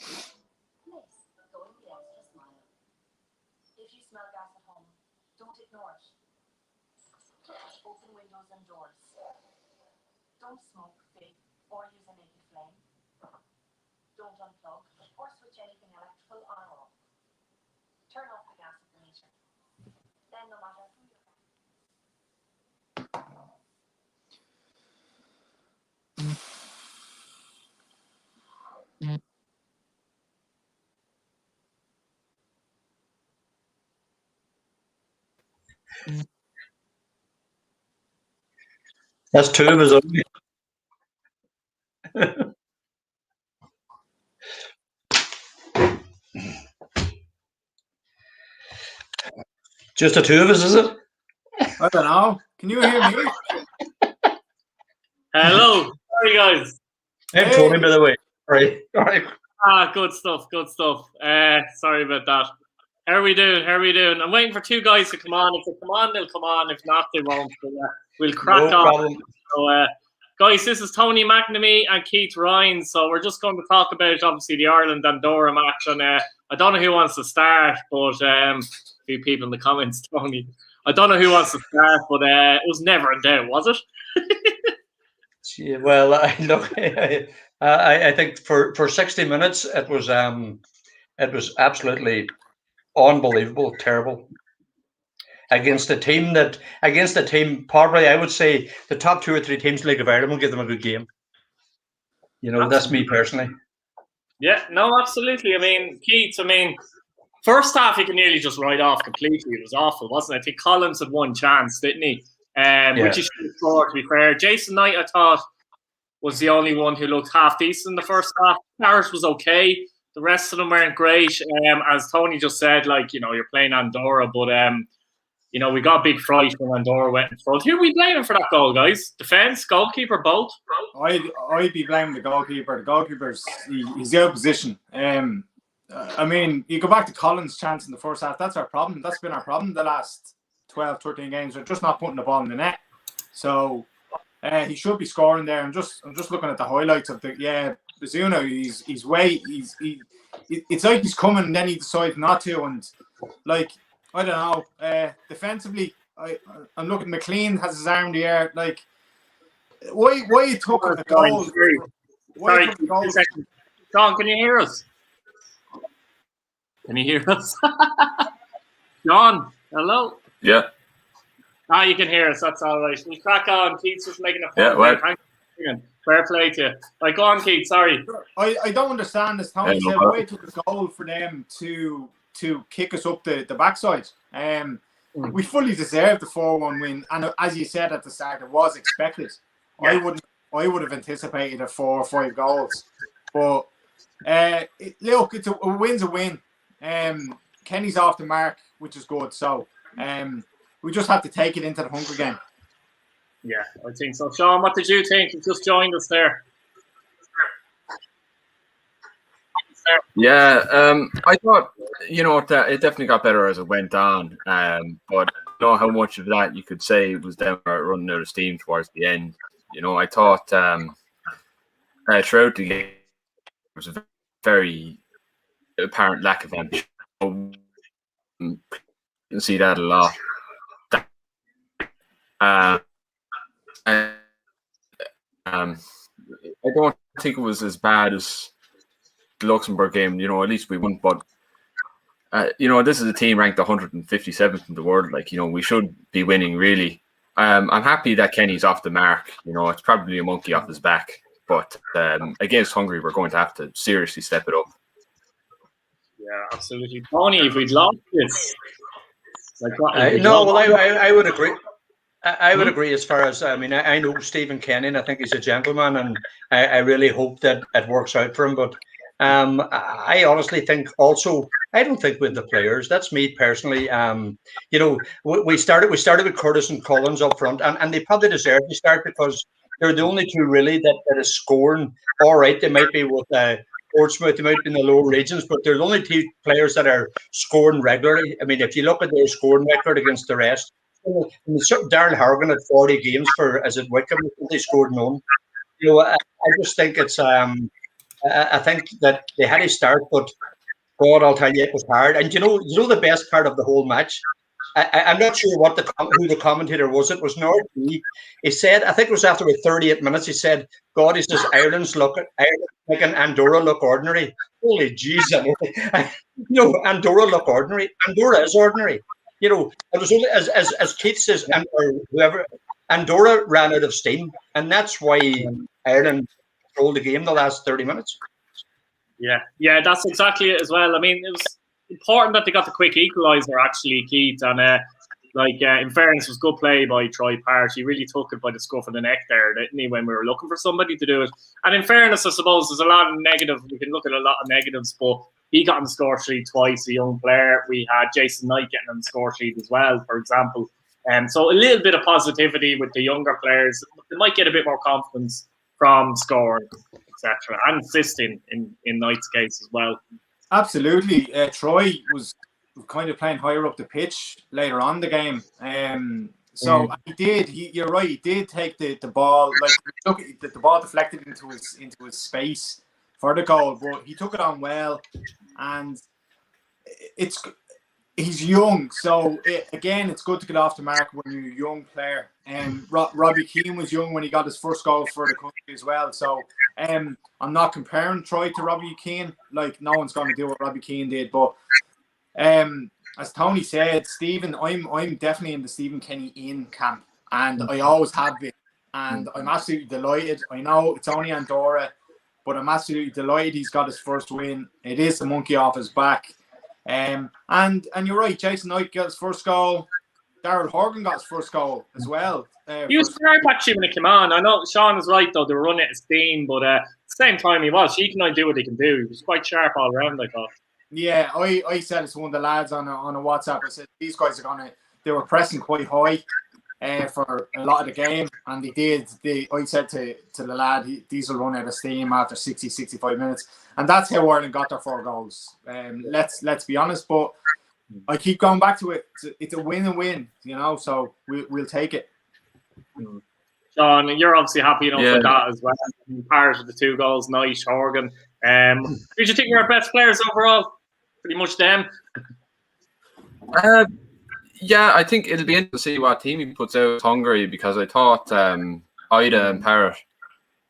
Nice. Go in the extra smile. If you smell gas at home, don't ignore it. Open windows and doors. Don't smoke, vape, or use a naked flame. Don't unplug or switch anything electrical on or off. Turn off the gas at the meter. Then no matter who you're That's two of us only. Just the two of us, is it? I don't know. Can you hear me? Hello. Sorry, guys. I'm Tony, by the way. All right. Good stuff. Sorry about that. How are we doing? I'm waiting for two guys to come on. If they come on, they'll come on. If not, they won't. But, we'll crack No on. problem. So, guys, this is Tony McNamee and Keith Ryan. So we're just going to talk about, obviously, the Ireland-Andorra match. And I don't know who wants to start, but a few people in the comments, Tony. I don't know who wants to start, but it was never in doubt, was it? Yeah, well, look, I think for 60 minutes it was absolutely unbelievable, terrible against a team probably I would say the top 2 or 3 teams in the League of Ireland will give them a good game. You know, That's me personally. Yeah, no, absolutely. I mean, Keith, first half you can nearly just write off completely. It was awful, wasn't it? I think Collins had one chance, didn't he? Which he should have scored, to be fair. Jason Knight, I thought, was the only one who looked half decent in the first half. Paris was okay. The rest of them weren't great. As Tony just said, you're playing Andorra, but we got a big fright when Andorra went in front. Who are we blaming for that goal, guys? Defence, goalkeeper, both? I'd be blaming the goalkeeper. The goalkeeper's he's out of position. You go back to Collins' chance in the first half. That's our problem. That's been our problem the last 12, 13 games. We're just not putting the ball in the net. So he should be scoring there. I'm just looking at the highlights of Bazunu. It's like he's coming and then he decides not to. And I don't know. Defensively, I'm looking. McLean has his arm in the air. Why you took a goal? Sorry, John, can you hear us? Can you hear us? John, hello? Yeah. You can hear us. That's all right. We'll crack on. Keith's just making a phone. Yeah, well. Fair play to you. Right, go on, Keith. Sorry. I don't understand this. Tony said why took a goal for them to kick us up the backside. We fully deserved the 4-1 win. And as you said at the start, it was expected. Yeah. I would have anticipated 4 or 5 goals. But look, it's a win's a win. Kenny's off the mark, which is good. So we just have to take it into the Hunger game. Yeah, I think so. Sean, what did you think? You just joined us there. Yeah, I thought, that it definitely got better as it went on. But I don't know how much of that you could say was them running out of steam towards the end. I thought throughout the game, there was a very apparent lack of ambition. You can see that a lot. I don't think it was as bad as the Luxembourg game. At least we won. But this is a team ranked 157th in the world. We should be winning, really. I'm happy that Kenny's off the mark. It's probably a monkey off his back. But against Hungary, we're going to have to seriously step it up. Yeah, absolutely. Tony, if we'd lost this, I would agree. I would agree as far as, I know Stephen Kenny, and I think he's a gentleman, and I really hope that it works out for him. But I honestly think also, I don't think with the players, that's me personally. We started with Curtis and Collins up front, and they probably deserve to start because they're the only two really that is scoring. All right, they might be with Portsmouth, they might be in the lower regions, but they're the only two players that are scoring regularly. If you look at their scoring record against the rest, Darren Harrigan had 40 games for, as it Wickham, they scored none. I just think it's I think that they had a start, but God, I'll tell you, it was hard. And you know the best part of the whole match. I'm not sure who the commentator was. It was North. He said, I think it was after about 38 minutes. He said, "God, he says Ireland's making Andorra look ordinary." Holy Jesus! Andorra look ordinary. Andorra is ordinary. It was only as Keith says, or whoever, Andorra ran out of steam, and that's why Ireland controlled the game the last 30 minutes. Yeah, that's exactly it as well. I mean, it was important that they got the quick equaliser, actually, Keith. And, in fairness, it was good play by Troy Parrott. He really took it by the scruff of the neck there, didn't he, when we were looking for somebody to do it. And in fairness, I suppose there's a lot of negative. We can look at a lot of negatives, but he got on the score sheet twice, a young player. We had Jason Knight getting on the score sheet as well, for example. So a little bit of positivity with the younger players. They might get a bit more confidence from scoring, etc., and assisting in Knight's case as well. Absolutely. Troy was kind of playing higher up the pitch later on the game. So he did. You're right. He did take the ball. Look, the ball deflected into his space for the goal, but he took it on well. And he's young, so it's good to get off the mark when you're a young player. Robbie Keane was young when he got his first goal for the country as well. So I'm not comparing Troy to Robbie Keane. Like, no one's going to do what Robbie Keane did. But as Tony said, Stephen, I'm definitely in the Stephen Kenny in camp, and I always have been. And I'm absolutely delighted. I know it's only Andorra, but I'm absolutely delighted he's got his first win. It is the monkey off his back. And you're right, Jason Knight got his first goal. Daryl Horgan got his first goal as well. He was sharp actually when it came on. I know Sean is right though, they were running at his steam, but at the same time he can do what he can do. He was quite sharp all around, I thought. Yeah, I said it to one of the lads on a WhatsApp. I said these guys they were pressing quite high for a lot of the game, and they did. I said to the lad, these will run out of steam after 60, 65 minutes. And that's how Ireland got their 4 goals. Let's be honest, but I keep going back to it. It's a win-win, so we'll take it. Sean, you're obviously happy enough with that as well. Parrott with the 2 goals, Knight, Horgan. Who do you think were our best players overall? Pretty much them. I think it'll be interesting to see what team he puts out Hungary, because I thought Ida and Parrott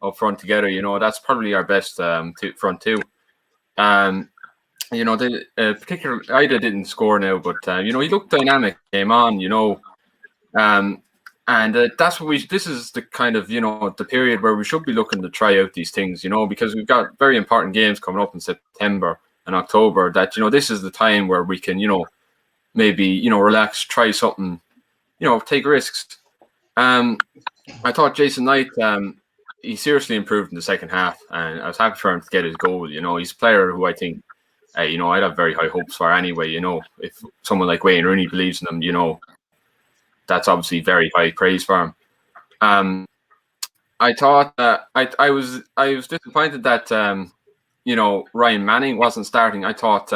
up front together, that's probably our best front two. The particular Ida didn't score now, but he looked dynamic, came on, and that's what this is the kind of the period where we should be looking to try out these things, because we've got very important games coming up in September and October. That this is the time where we can maybe relax, try something, take risks. I thought Jason Knight. He seriously improved in the second half, and I was happy for him to get his goal. He's a player who I think, I'd have very high hopes for anyway. If someone like Wayne Rooney believes in him, that's obviously very high praise for him. I thought I was disappointed that Ryan Manning wasn't starting. I thought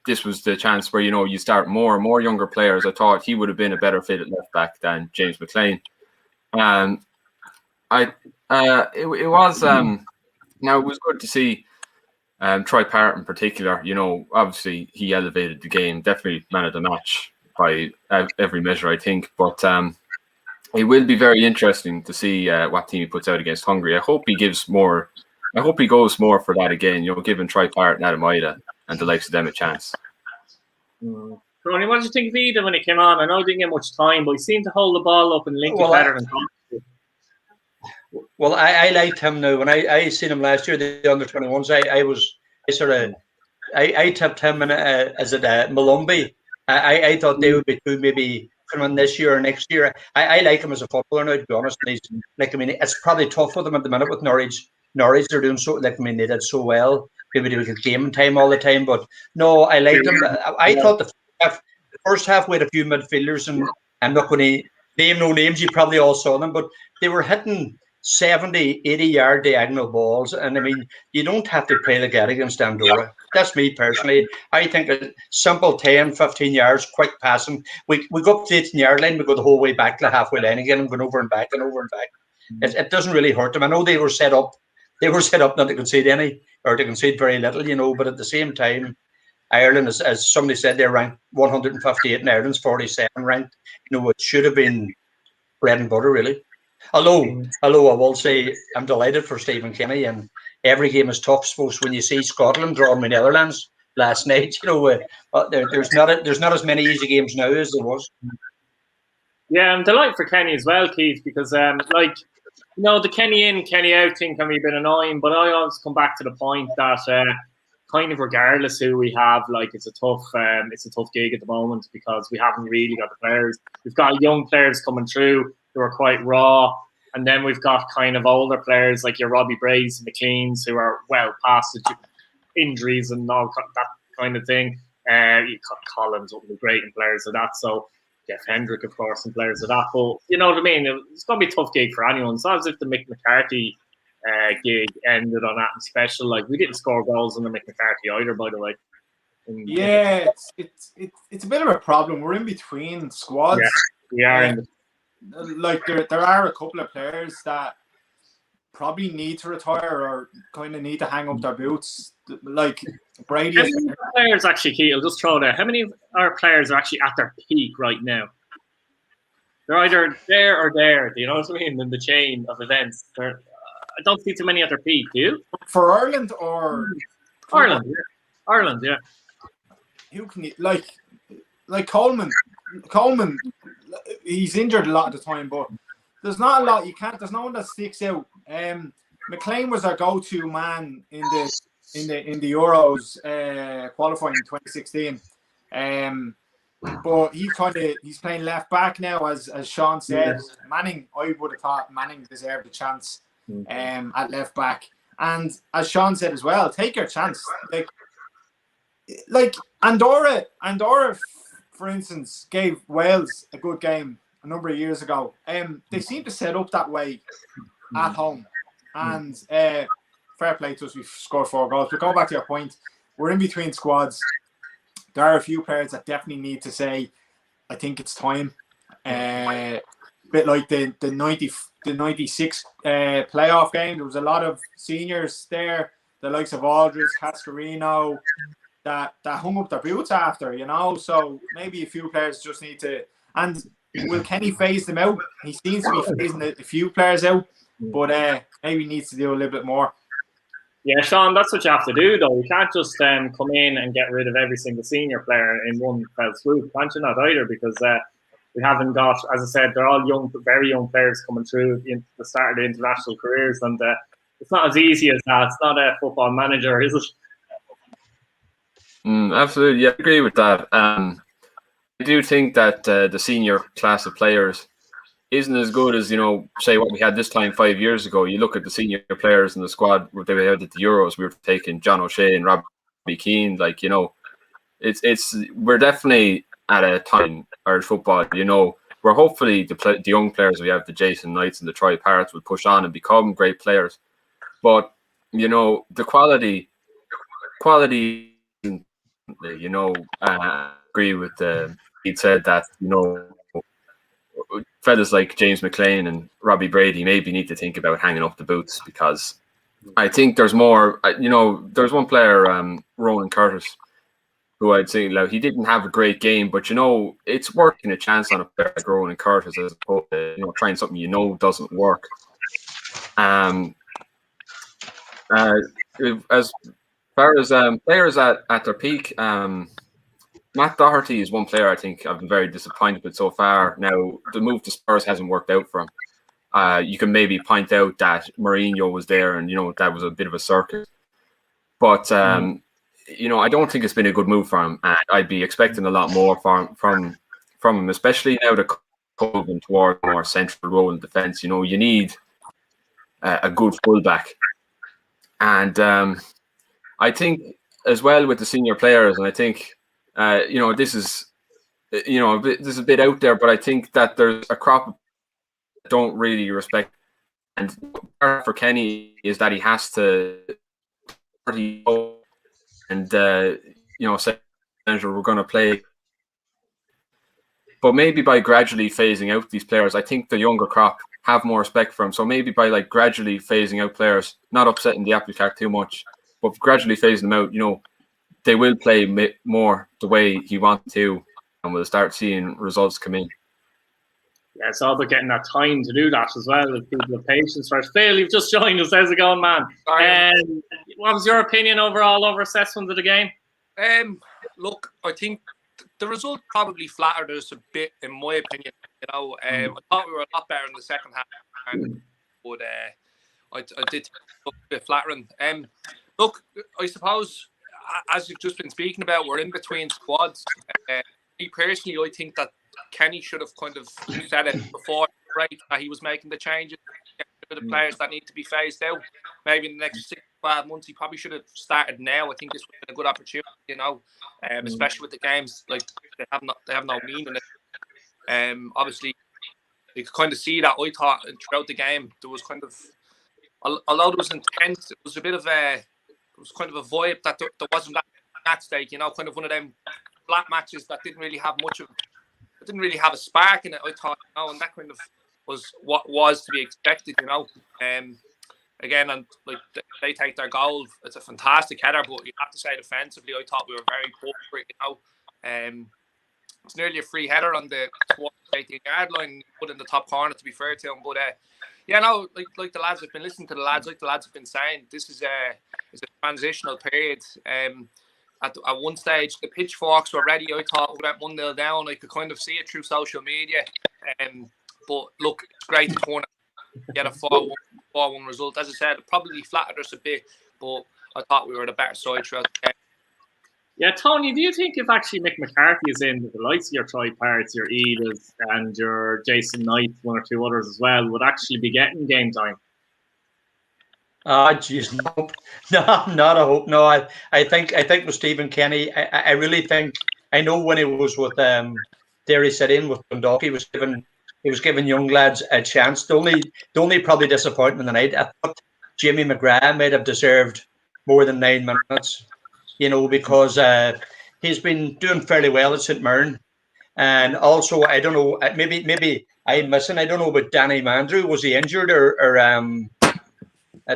this was the chance where you start more and more younger players. I thought he would have been a better fit at left back than James McLean. It was now it was good to see Troy Parrott in particular. Obviously he elevated the game, definitely man of the match by every measure, I think. But it will be very interesting to see what team he puts out against Hungary. I hope he gives more. I hope he goes more for that again. Giving Troy Parrott and Adam Ida and the likes of them a chance. Tony, what did you think of Ida when he came on? I know he didn't get much time, but he seemed to hold the ball up and link it better than Tom. Well, I liked him now. When I seen him last year, the under-21s, I tipped him in as Malumbi. I thought they would be 2 maybe coming this year or next year. I like him as a footballer now, to be honest. And he's it's probably tough for them at the minute with Norwich. Norwich, they're doing so they did so well. Maybe they would get game time all the time, but no, I liked him. I thought the first half we had a few midfielders, and I'm not going to name no names. You probably all saw them, but they were hitting 70, 80-yard diagonal balls. And you don't have to play the get against Andorra. That's me personally. I think a simple 10, 15 yards, quick passing. We go up to the 18-yard line, we go the whole way back to the halfway line again and going over and back and over and back. It doesn't really hurt them. I know they were set up they were set up not to concede any or to concede very little, you know. But at the same time, Ireland, as somebody said, they're ranked 158 and Ireland's 47 ranked. You know, it should have been bread and butter, really. Although I will say I'm delighted for Stephen Kenny, and every game is tough. Suppose when you see Scotland drawing with Netherlands last night, you know, there's not as many easy games now as there was. Yeah, I'm delighted for Kenny as well, Keith, because like, you know, the Kenny in, Kenny out thing can be a bit annoying, but I always come back to the point that kind of regardless who we have, like it's a tough gig at the moment because we haven't really got the players. We've got young players coming through who are quite raw, and then we've got kind of older players like your Robbie Brays and McLeans who are well past the injuries and all that kind of thing. Collins would be great in players of that, so Jeff Hendrick, of course, and players of that. But you know what I mean? It's going to be a tough gig for anyone. It's not as if the Mick McCarthy gig ended on that special. Like, we didn't score goals in the Mick McCarthy either, by the way. Yeah, it's a bit of a problem. We're in between squads. Yeah, we are. Like there are a couple of players that probably need to retire or kind of need to hang up their boots. Like Brady. How many players actually, Keith, I'll just throw it out. How many of our players are actually at their peak right now? They're either there or there. Do you know what I mean? In the chain of events, I don't see too many at their peak. Do you? For Ireland or Ireland? Yeah. Ireland, yeah. Who can you like Coleman? Coleman, he's injured a lot of the time, but there's not a lot. There's no one that sticks out. McLean was our go-to man in the Euros qualifying in 2016. But he's playing left back now, as Sean said. Yeah. Manning, I would have thought Manning deserved a chance at left back. And as Sean said as well, take your chance. Like Andorra, for instance, gave Wales a good game a number of years ago. They seem to set up that way at home. And fair play to us, we've scored 4 goals. But going back to your point, we're in between squads. There are a few players that definitely need to say, I think it's time. A bit like the 96 playoff game. There was a lot of seniors there, the likes of Aldridge, Cascarino, that hung up their boots after, you know. So maybe a few players just need to. And will Kenny phase them out? He seems to be phasing a few players out, but maybe he needs to do a little bit more. Yeah, Sean, that's what you have to do, though. You can't just come in and get rid of every single senior player in one fell swoop. Can't you not either? Because we haven't got, as I said, they're all young, very young players coming through the start of their international careers, and it's not as easy as that. It's not a Football Manager, is it? Absolutely, yeah, I agree with that. I do think that the senior class of players isn't as good as, you know, say what we had this time 5 years ago. You look at the senior players in the squad that we had at the Euros. We were taking John O'Shea and Robbie Keane. Like, you know, we're definitely at a time Irish football, you know, where hopefully the young players we have, the Jason Knights and the Troy Parrots, will push on and become great players. But, you know, the quality, you know, I agree with he'd said that, you know, fellas like James McLean and Robbie Brady maybe need to think about hanging up the boots, because I think there's more, you know, there's one player, Ronan Curtis, who I'd say, like, he didn't have a great game, but, you know, it's working a chance on a player like Ronan Curtis as opposed to, you know, trying something you know doesn't work. As far as players at their peak, Matt Doherty is one player I think I've been very disappointed with so far. Now, the move to Spurs hasn't worked out for him. You can maybe point out that Mourinho was there and, you know, that was a bit of a circus. But, you know, I don't think it's been a good move for him. And I'd be expecting a lot more from him, especially now that moving toward a more central role in defence. You know, you need a good fullback. And I think as well with the senior players, and I think, you know, this is a bit out there, but I think that there's a crop that don't really respect. And for Kenny is that he has to, and you know, say we're going to play But maybe by gradually phasing out these players, I think the younger crop have more respect for him. So maybe by like gradually phasing out players, not upsetting the apple cart too much, but gradually phasing them out, you know, they will play more the way he wants to, and we'll start seeing results come in. Yeah, it's all about getting that time to do that as well. If people have patience for it. Phil, you've just joined us. How's it going, man? What was your opinion overall over assessment of the game? Look, I think the result probably flattered us a bit, in my opinion. You know, I thought we were a lot better in the second half, but I did think it was a bit flattering. Look, I suppose, as you've just been speaking about, we're in between squads. Me personally, I think that Kenny should have kind of said it before, right, that he was making the changes for the players that need to be phased out. Maybe in the next 6 to 12 months, he probably should have started now. I think this would have been a good opportunity, you know, especially with the games, like they have no meaning. Obviously, you could kind of see that. I thought throughout the game there was kind of, although it was intense, it was a bit of it was kind of a vibe that there wasn't that stake, you know, kind of one of them flat matches that didn't really have much of. It didn't really have a spark in it, I thought, you know, and that kind of was what was to be expected, you know. Again, and like they take their goal, it's a fantastic header, but you have to say defensively, I thought we were very poor for it, you know. It's nearly a free header on the 18-yard line, put in the top corner, to be fair to him. But yeah, no, like the lads have been listening to the lads, like the lads have been saying, this is a transitional period. At one stage, the pitchforks were ready. I thought we went 1-0 down. I could kind of see it through social media. But look, it's great to get a 4-1 result. As I said, it probably flattered us a bit, but I thought we were the better side throughout the game. Yeah, Tony, do you think if actually Mick McCarthy is in, the likes of your Troy Parts, your Edith, and your Jason Knight, one or two others as well, would actually be getting game time? Jeez, no, not a hope. No, I think with Stephen Kenny, I really think, I know when he was with Derry City in with Dundalk, he was giving young lads a chance. The only probably disappointment tonight, I thought Jimmy McGrath might have deserved more than 9 minutes, you know, because he's been doing fairly well at St. Mirren. And also, I don't know, maybe I'm missing, I don't know about Danny Mandrew. Was he injured or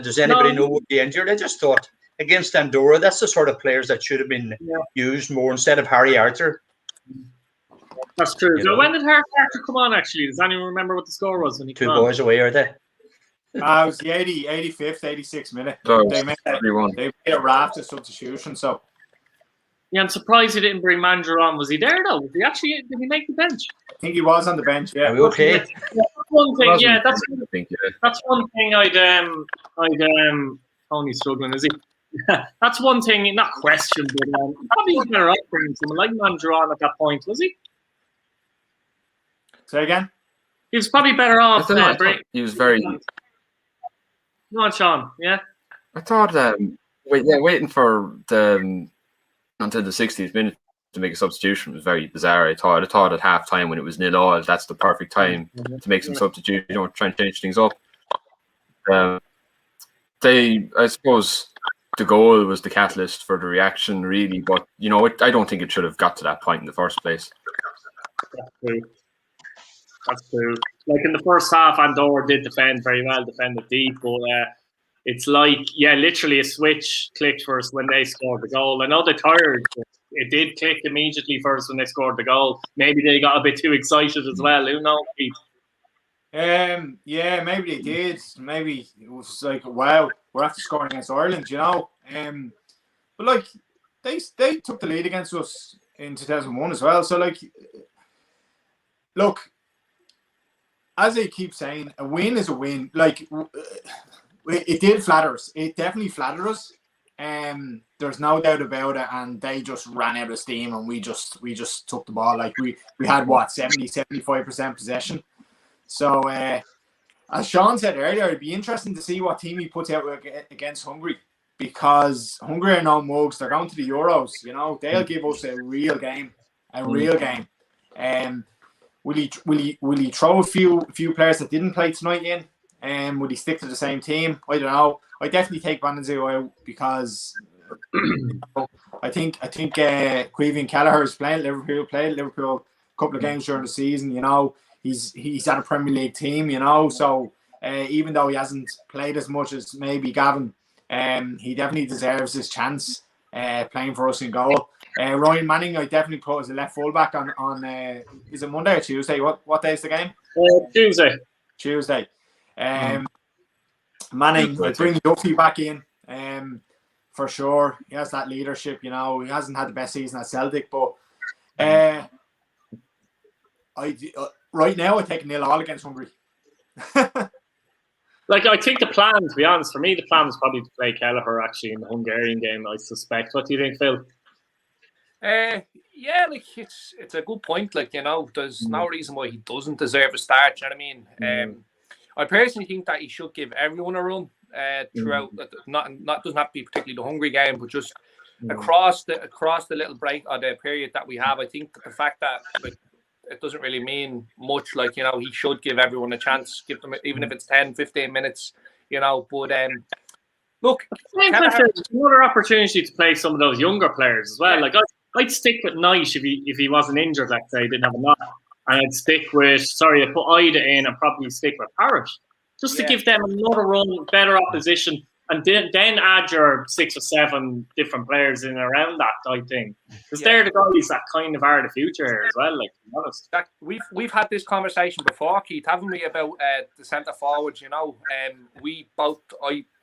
does anybody know what he injured? I just thought against Andorra, that's the sort of players that should have been used more instead of Harry Arthur. That's true. So when did Harry Arthur come on, actually? Does anyone remember what the score was when he came on? 2 boys away, are they? It was the 85th, 86th minute. So they made a raft of substitution. So yeah, I'm surprised he didn't bring Mandra on. Was he there though? Did he make the bench? I think he was on the bench. Yeah. Are we okay? Yeah, that's one thing. Yeah, that's one thing. I'd Tony's struggling, is he? That's one thing. Not question, but probably better off bringing someone like Mandra on at that point, was he? Say again. He was probably better off. He was very. Go on, Sean. Yeah. I thought, waiting for until the 60th minute to make a substitution was very bizarre. I thought at half time when it was 0-0, that's the perfect time to make some substitution. You know, try and change things up. I suppose the goal was the catalyst for the reaction, really. But you know, I don't think it should have got to that point in the first place. That's true. Like in the first half, Andorra did defend very well, defended deep, but it's like, literally a switch clicked first when they scored the goal. I know they're tired, but it did click immediately first when they scored the goal. Maybe they got a bit too excited as well. Who knows, Pete? Yeah, maybe they did. Maybe it was like, wow, we're after scoring against Ireland, you know. But like they took the lead against us in 2001 as well. So like, look, as I keep saying, a win is a win. Like, it did flatter us. It definitely flattered us. There's no doubt about it. And they just ran out of steam, and we just took the ball. Like we had 75% possession. So as Sean said earlier, it'd be interesting to see what team he puts out against Hungary, because Hungary are no mugs. They're going to the Euros. You know, they'll give us a real game. Will he throw a few players that didn't play tonight in? Would he stick to the same team? I don't know. I definitely take Bandenzu out because I think Queevy and Kelleher is playing Liverpool. couple of games during the season. You know, he's at a Premier League team. You know, so even though he hasn't played as much as maybe Gavin, he definitely deserves this chance playing for us in goal. Ryan Manning, I definitely put as a left fullback on is it Monday or Tuesday? What day is the game? Tuesday. Tuesday. Manning, I bring Duffy back in. For sure, he has that leadership. You know, he hasn't had the best season at Celtic, but right now I take 0-0 against Hungary. Like, I think the plan, to be honest, for me, the plan was probably to play Kelleher actually in the Hungarian game, I suspect. What do you think, Phil? Yeah, like it's a good point. Like, you know, there's no reason why he doesn't deserve a start. You know what I mean? I personally think that he should give everyone a run throughout. Not doesn't have to be particularly the Hungary game, but just across the little break or the period that we have. I think the fact that like it doesn't really mean much. Like, you know, he should give everyone a chance. Give them, even if it's 10, 15 minutes. You know, but look, there's another opportunity to play some of those younger players as well. Yeah. Like, I'd stick with Knight if he wasn't injured, let's say, he didn't have a knock. And I'd stick with, I'd put Ida in and probably stick with Parrott. Just to give them another run, better opposition, and then add your 6 or 7 different players in around that type thing. Because they're the guys that kind of are the future here as well, like, to be honest. We've had this conversation before, Keith, haven't we, about the centre forwards, you know? I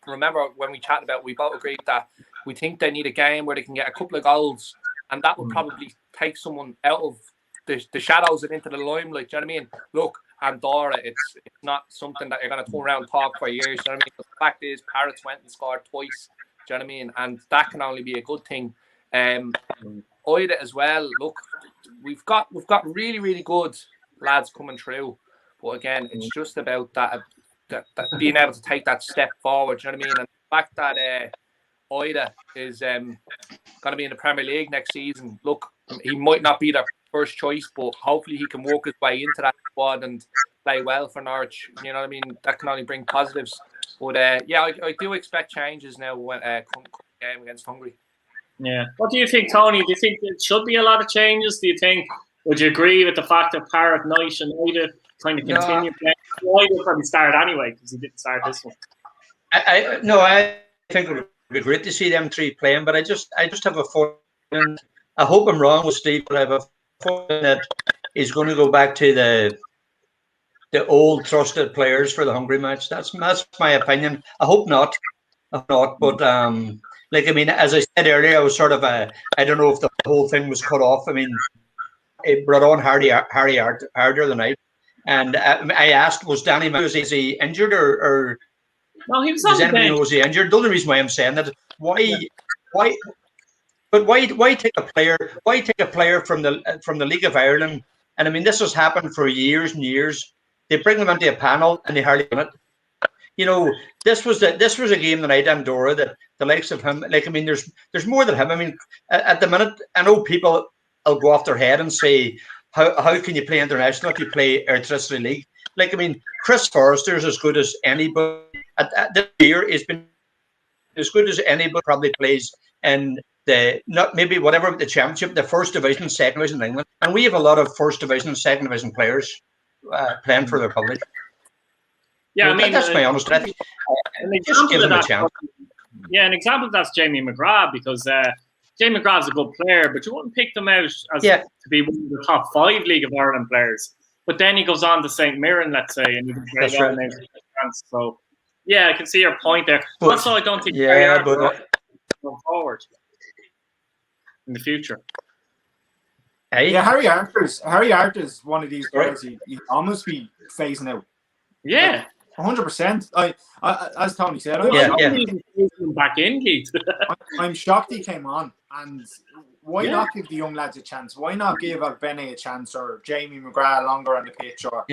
remember when we chatted about it, we both agreed that we think they need a game where they can get a couple of goals, and that would probably take someone out of the shadows and into the limelight. Do you know what I mean? Look, Andorra, it's not something that you're going to turn around and talk for years. Do you know what I mean? But the fact is, Parrots went and scored twice. Do you know what I mean? And that can only be a good thing. Ida as well. Look, we've got really, really good lads coming through. But again, it's just about that being able to take that step forward. Do you know what I mean? And the fact that Ida is going to be in the Premier League next season. Look, he might not be the first choice, but hopefully he can work his way into that squad and play well for Norwich. You know what I mean? That can only bring positives. But I do expect changes now when come game against Hungary. Yeah. What do you think, Tony? Do you think there should be a lot of changes? Do you think? Would you agree with the fact that Parrott, Knight, and Ida kind of continue playing? Ida probably start anyway because he didn't start this one. I think it would be great to see them 3 playing, but I just have a feeling. I hope I'm wrong with Steve, but I have a feeling that he's going to go back to the old trusted players for the Hungary match. That's my opinion. I hope not. But like, I mean, as I said earlier, I was sort of I don't know if the whole thing was cut off. I mean, it brought on Harry harder than I. And I asked, was Danny is he injured or no? He was on the bench. Was he injured? The only reason why I'm saying that, why take a player? Why take a player from the League of Ireland? And I mean, this has happened for years and years. They bring them into a panel and they hardly win it. You know, this was a game tonight, Andorra, that the likes of him. Like, I mean, there's more than him. I mean, at the minute, I know people will go off their head and say, how can you play international if you play Eredivisie League? Like, I mean, Chris Forrester is as good as anybody. This year has been as good as anybody probably plays in the the championship, the first division, second division in England, and we have a lot of first division, second division players playing for the Republic. Yeah, well, I mean, that's my honest opinion. Just give them a chance. Yeah, an example of that's Jamie McGrath, because Jamie McGrath's a good player, but you wouldn't pick them out as to be one of the top 5 League of Ireland players. But then he goes on to St Mirren, let's say, and he can play well in France. So, yeah, I can see your point there. But also, I don't think going forward in the future. Hey. Yeah, Harry Hart is one of these players you almost be phasing out. Yeah. 100%. I as Tony said, back in, Keith. I'm shocked he came on. And why not give the young lads a chance? Why not give Bene a chance, or Jamie McGrath longer on the pitch, or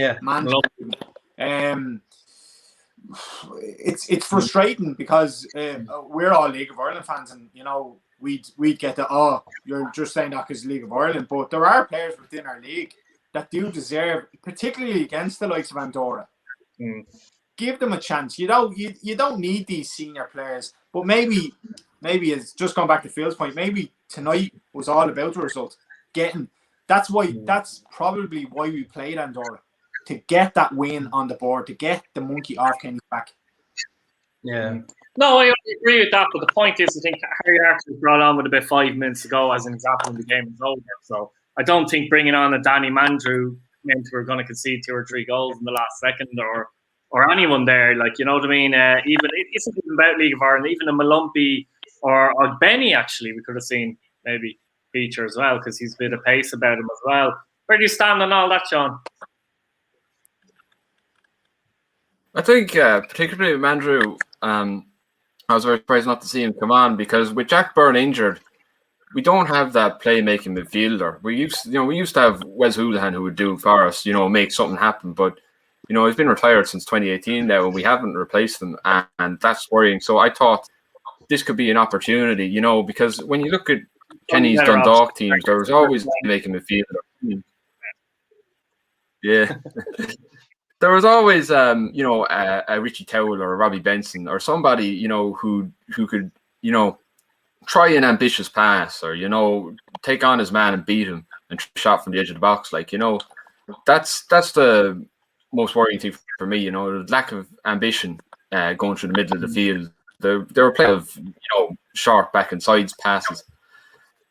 it's frustrating because we're all League of Ireland fans, and you know we'd get you're just saying that because League of Ireland, but there are players within our league that do deserve, particularly against the likes of Andorra. Give them a chance. You don't need these senior players, but maybe it's just going back to Phil's point. Maybe tonight was all about the result, getting That's probably why we played Andorra, to get that win on the board, to get the monkey off Kenny's back. Yeah. No, I agree with that, but the point is, I think Harry actually brought on with about 5 minutes ago as an example when the game was over. So I don't think bringing on a Danny Mandrew meant we were going to concede 2 or 3 goals in the last second, or anyone there. Like, you know what I mean? Even it isn't even about League of Ireland. Even a Malumpi or Benny, actually, we could have seen maybe feature as well, because he's a bit of pace about him as well. Where do you stand on all that, Sean? I think particularly with Mandrew, I was very surprised not to see him come on, because with Jack Byrne injured, we don't have that playmaking midfielder. We used to have Wes Houlihan who would do it for us, make something happen. But he's been retired since 2018 now, and we haven't replaced him, and that's worrying. So I thought this could be an opportunity, because when you look at Kenny's Dundalk teams, there was always making midfielder. Yeah. There was always, a Richie Towell or a Robbie Benson or somebody, who could, try an ambitious pass, or, take on his man and beat him and shot from the edge of the box. Like, that's the most worrying thing for me, the lack of ambition going through the middle of the field. There were plenty of, short back and sides passes.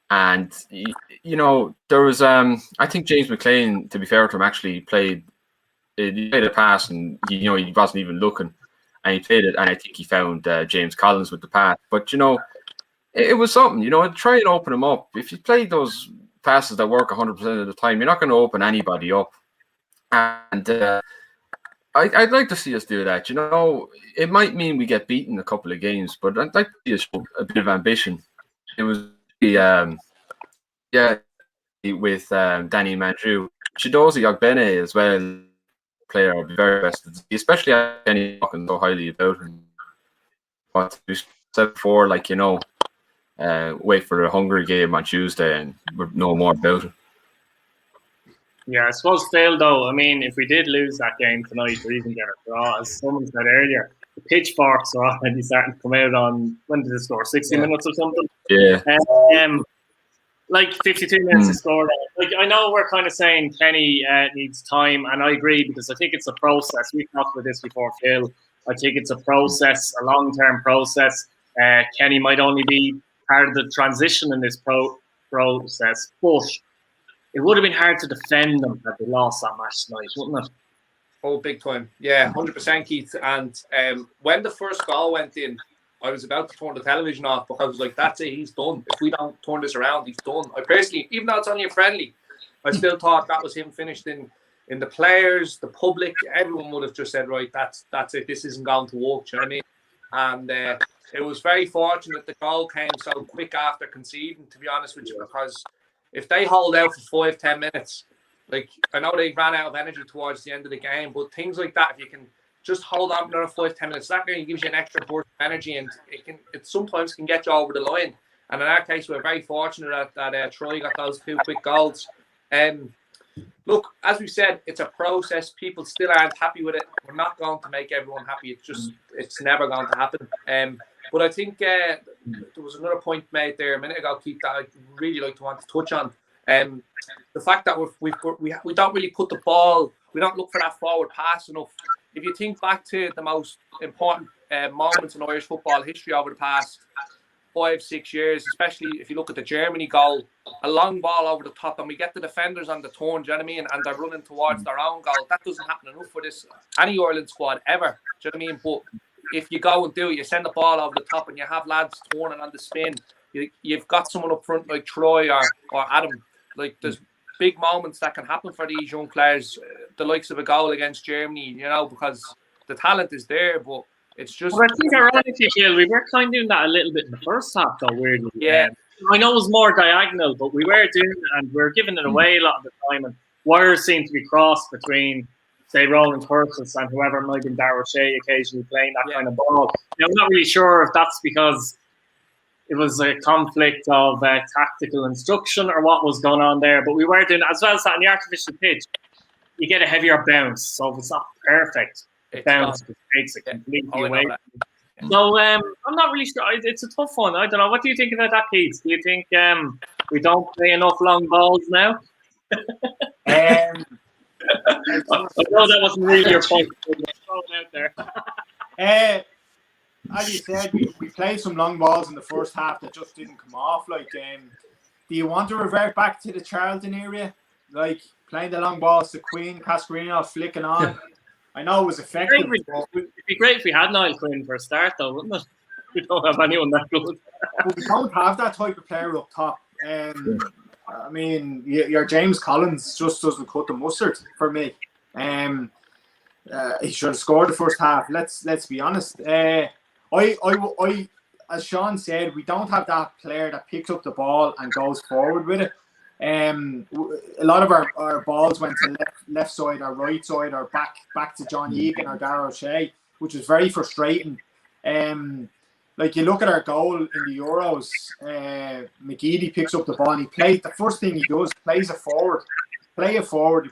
And, there was, I think James McLean, to be fair to him, actually played a pass, and he wasn't even looking, and he played it, and I think he found James Collins with the pass. But it was something. Try and open him up. If you play those passes that work 100% of the time, you're not going to open anybody up. And I'd like to see us do that. It might mean we get beaten a couple of games, but I'd like to see us show a bit of ambition. It was with Danny Mandrew, Chidozie Ogbene as well. Player I'd be very interested, especially Kenny talking so highly about him. What we said before, wait for the Hungary game on Tuesday and we'll know more about it. Yeah, I suppose still though, I mean, if we did lose that game tonight or even get a draw, as someone said earlier, the pitchforks are already starting to come out on, when did it score, 60 minutes or something? Yeah. 52 minutes to score. Like, I know we're kind of saying Kenny needs time, and I agree, because I think it's a process. We've talked about this before, Phil. I think it's a process, a long-term process. Kenny might only be part of the transition in this process, but it would have been hard to defend them had they lost that match tonight, wouldn't it? Oh, big time. Yeah, 100%, Keith. And when the first goal went in, I was about to turn the television off, because I was like, that's it, he's done. If we don't turn this around, he's done. I personally, even though it's only a friendly, I still thought that was him finished. In the players, the public, everyone would have just said, right, that's it, this isn't going to work, do you know what I mean? And it was very fortunate the goal came so quick after conceding, to be honest with you, because if they hold out for 5-10 minutes, like, I know they ran out of energy towards the end of the game, but things like that, if you can just hold on for another 5-10 minutes, that really gives you an extra burst of energy, and it sometimes can get you over the line. And in our case, we're very fortunate that Troy got those 2 quick goals. Look, as we said, it's a process. People still aren't happy with it. We're not going to make everyone happy. It's never going to happen. But I think there was another point made there a minute ago, Keith, that I'd really like to want to touch on. The fact that we don't really put the ball, we don't look for that forward pass enough. If you think back to the most important moments in Irish football history over the past 5-6 years, especially if you look at the Germany goal, a long ball over the top, and we get the defenders on the turn, do you know what I mean? And they're running towards their own goal. That doesn't happen enough for any Ireland squad ever, do you know what I mean? But if you go and do it, you send the ball over the top and you have lads turning on the spin, you've got someone up front like Troy or Adam. Like, there's big moments that can happen for these young players, the likes of a goal against Germany, because the talent is there, but it's just... Well, I think ironically, Gil, we were kind of doing that a little bit in the first half, though, weirdly. Yeah. I know it was more diagonal, but we were doing it, and we were giving it away a lot of the time, and wires seemed to be crossed between, say, Roland Tursis and whoever might have been Darragh Shea occasionally playing that kind of ball. I'm not really sure if that's because it was a conflict of tactical instruction or what was going on there, but we were doing, as well as that on the artificial pitch, you get a heavier bounce. So if it's not perfect, the bounce takes it completely away. So I'm not really sure. It's a tough one. I don't know. What do you think about that, Keith? Do you think we don't play enough long balls now? I know that wasn't really your point. Out there. As you said, we played some long balls in the first half that just didn't come off. Like, do you want to revert back to the Charlton area? Like, playing the long balls to Quinn, Cascarino, flicking on. I know it was effective. It'd be great if we had Niall Quinn for a start, though, wouldn't it? We don't have anyone that good. But we don't have that type of player up top. I mean, your James Collins just doesn't cut the mustard for me. He should have scored the first half. Let's be honest. I, as Sean said, we don't have that player that picks up the ball and goes forward with it. A lot of our balls went to left side or right side or back to John Egan or Darragh O'Shea, which was very frustrating. Like, you look at our goal in the Euros, McGeady picks up the ball and the first thing he does, plays it forward. Play it forward,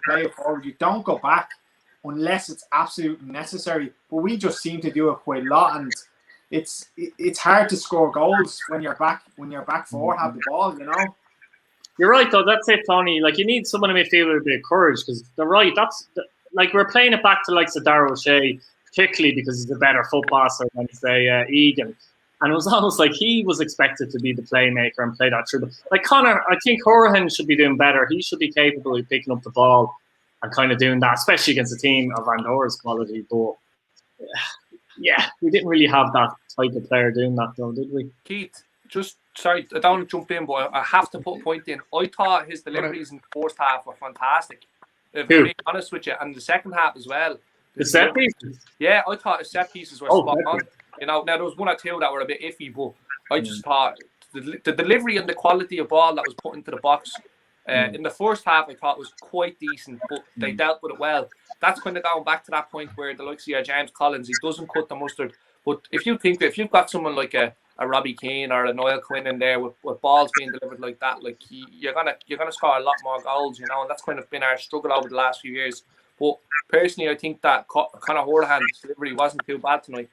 you don't go back unless it's absolutely necessary. But we just seem to do it quite a lot, and it's hard to score goals when you're back four, have the ball, you know. You're right, though. That's it, Tony. Like, you need someone in midfield with a bit of courage, because they're right. Like, we're playing it back to likes of Darragh O'Shea, particularly because he's a better foot passer than, say, Egan. And it was almost like he was expected to be the playmaker and play that through. Like Connor, I think Horan should be doing better. He should be capable of picking up the ball and kind of doing that, especially against a team of Andorra's quality. But yeah, we didn't really have that type of player doing that, though, did we? Keith, just sorry, I don't want to jump in, but I have to put a point in. I thought his deliveries in the first half were fantastic. If I'm being honest with you, and the second half as well. The set pieces? Yeah, I thought his set pieces were spot on. You know, now there was one or two that were a bit iffy, but I just thought the delivery and the quality of ball that was put into the box in the first half, I thought was quite decent, but they dealt with it well. That's kind of going back to that point where the likes of James Collins, he doesn't cut the mustard. But if you've got someone like a Robbie Keane or a Niall Quinn in there with balls being delivered like that, like you're gonna score a lot more goals, you know, and that's kind of been our struggle over the last few years. But personally, I think that Conor Horahan's delivery wasn't too bad tonight.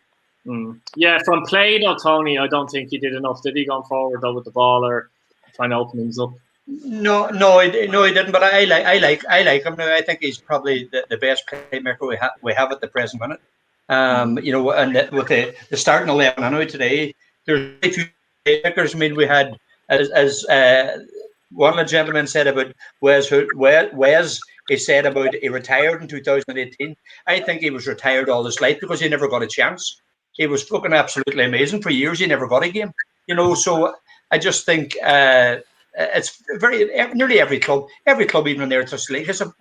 Yeah, from play though, Tony, I don't think he did enough. Did he going forward though with the ball or trying to open things up? No, he didn't. But I like him. I think he's probably the best playmaker we have at the present minute. You know, and with the starting 11 anyway today, there's a few playmakers. I mean, we had as one of the gentlemen said about Wes. He said about he retired in 2018. I think he was retired all his life because he never got a chance. He was fucking absolutely amazing for years. He never got a game, you know. So I just think it's nearly every club, even in the Airtrust League, has a